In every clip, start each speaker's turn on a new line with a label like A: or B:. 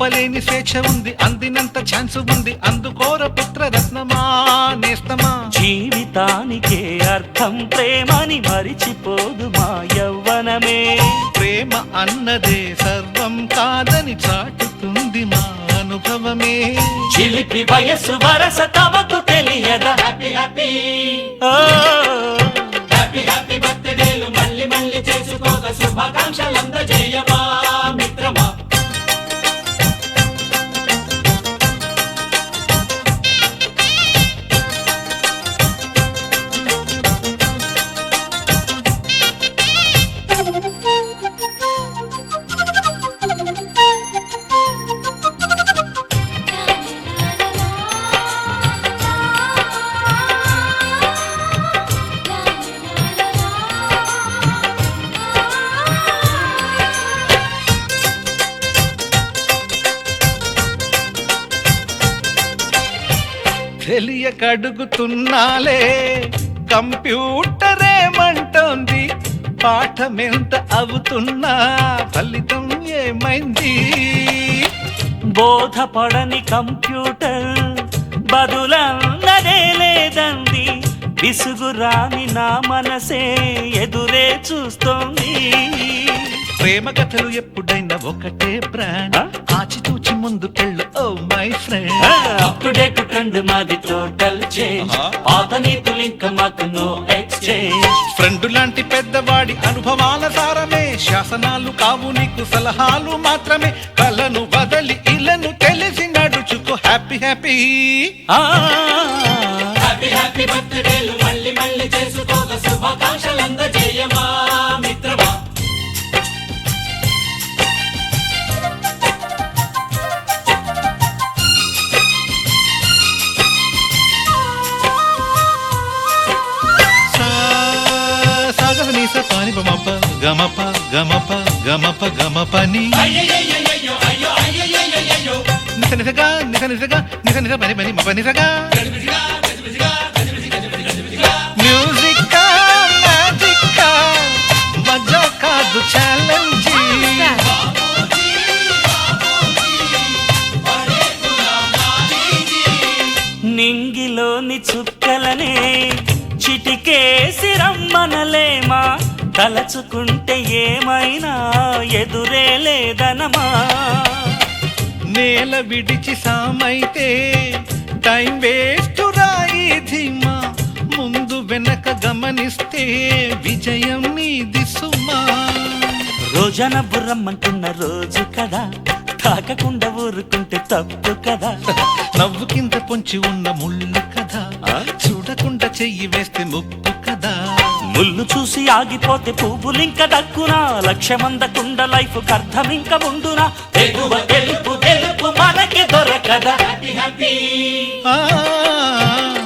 A: ఆపలేని స్వేచ్ఛ ఉంది, అందినంత ఛాన్స్ ఉంది, అందుకోర పుత్రరత్నమా నేస్తమా.
B: జీవితానికే అర్థం ప్రేమని మరిచిపోదు మా యవ్వనమే.
A: ప్రేమ అన్నదే సర్వం కాదని చాటుతుంది మా అనుభవమే.
B: చిలిపి వయసు వరస తమకు తెలియదా. హ్యాపీ హ్యాపీ హ్యాపీ హ్యాపీ బర్త్డేలు మళ్ళీ మళ్ళీ చేసుకోక శుభాకాంక్షలందజేయమా మిత్రమా.
A: తెలియకడుగుతున్నాలే కంప్యూటరేమంటోంది, పాఠమెంత అవుతున్నా ఫలితం ఏమైంది.
B: బోధపడని కంప్యూటర్ బదులన్నదే లేదంది, విసుగురాని నా మనసే ఎదురే చూస్తోంది.
A: ప్రేమ కథలు ఎప్పుడైనా ఒకటే బ్రాండ్, ఆచితూచి ముందుకెళ్ళు oh my friend.
B: Up to date trend మాది టోటల్ చేంజ్, పాత నీతులు ఇంకా మాకు నో ఎక్స్చేంజ్.
A: ఫ్రెండ్ లాంటి పెద్దవాడి అనుభవాల సారమే, శాసనాలు కావు నీకు సలహాలు మాత్రమే. కలను వదలి ఇలను తెలిసి నడుచుకో హ్యాపీ హ్యాపీ
B: హ్యాపీ హ్యాపీ బర్త్డేలు మళ్ళీ మళ్ళీ చేసుకోక శుభాకాంక్షలందజేయమా మిత్రమా.
A: పాని బమప గమప గమప గమప గమపని నిస నిసగా నిస నిసగా నిస నిస పని పని మప నిసగా. మ్యూజిక్ మ్యాజిక్ మజా కాదు ఛాలెంజ్.
B: నింగిలోని చుక్కలనే చిటికేసి రమ్మనలేమా, తలచుకుంటే ఏమైనా ఎదురే లేదనమా.
A: నేల విడిచి సామైతే టైం వేస్ట్ రాయి ధీమా, ముందు వెనక గమనిస్తే విజయం నీది సుమా.
B: రోజన బుర్రమ్మంటున్న రోజు కదా, తాకకుండా ఊరుకుంటే తప్పు కదా.
A: నవ్వు కింద పొంచి ఉన్న ముళ్ళు కదా, చూడకుండా చెయ్యి వేస్తే ముప్పు కదా.
B: ముళ్ళు చూసి ఆగిపోతే పువ్వులింక దక్కునా, లక్ష్యమందకుండా లైఫ్ అర్థం ఇంక ఉండునా. తెలువ తెలుపు తెలుపు మనకి దొరకదా. హ్యాపీ హ్యాపీ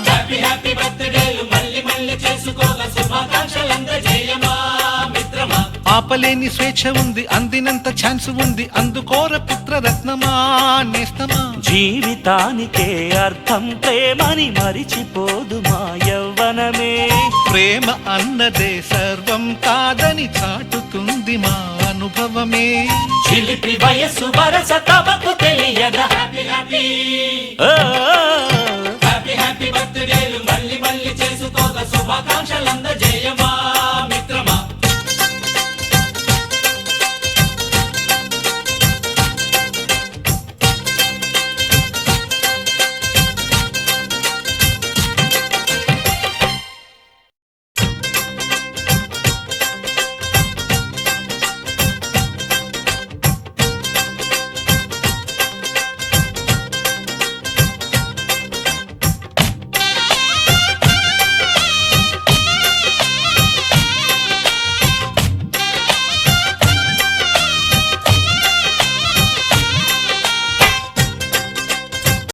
B: హ్యాపీ హ్యాపీ బర్త్డేలు మళ్ళీ మళ్ళీ చేసుకోక శుభాకాంక్షలందజేయమా మిత్రమా.
A: ఆపలేని స్వేచ్ఛ ఉంది, అందినంత ఛాన్స్ ఉంది, అందుకోర పుత్రరత్నమా నేస్తమా.
B: జీవితానికే అర్థం ప్రేమని మరిచిపోదు మా యవ్వనమే.
A: ప్రేమ అన్నదే సర్వం కాదని చాటుతుంది మా అనుభవమే.
B: చిలిపి వయసు వరస తమకు తెలియదా. హ్యాపీ హ్యాపీ హ్యాపీ హ్యాపీ బర్త్డేలు మళ్ళీ మళ్ళీ చేసుకోక శుభాకాంక్షలందజేయమా.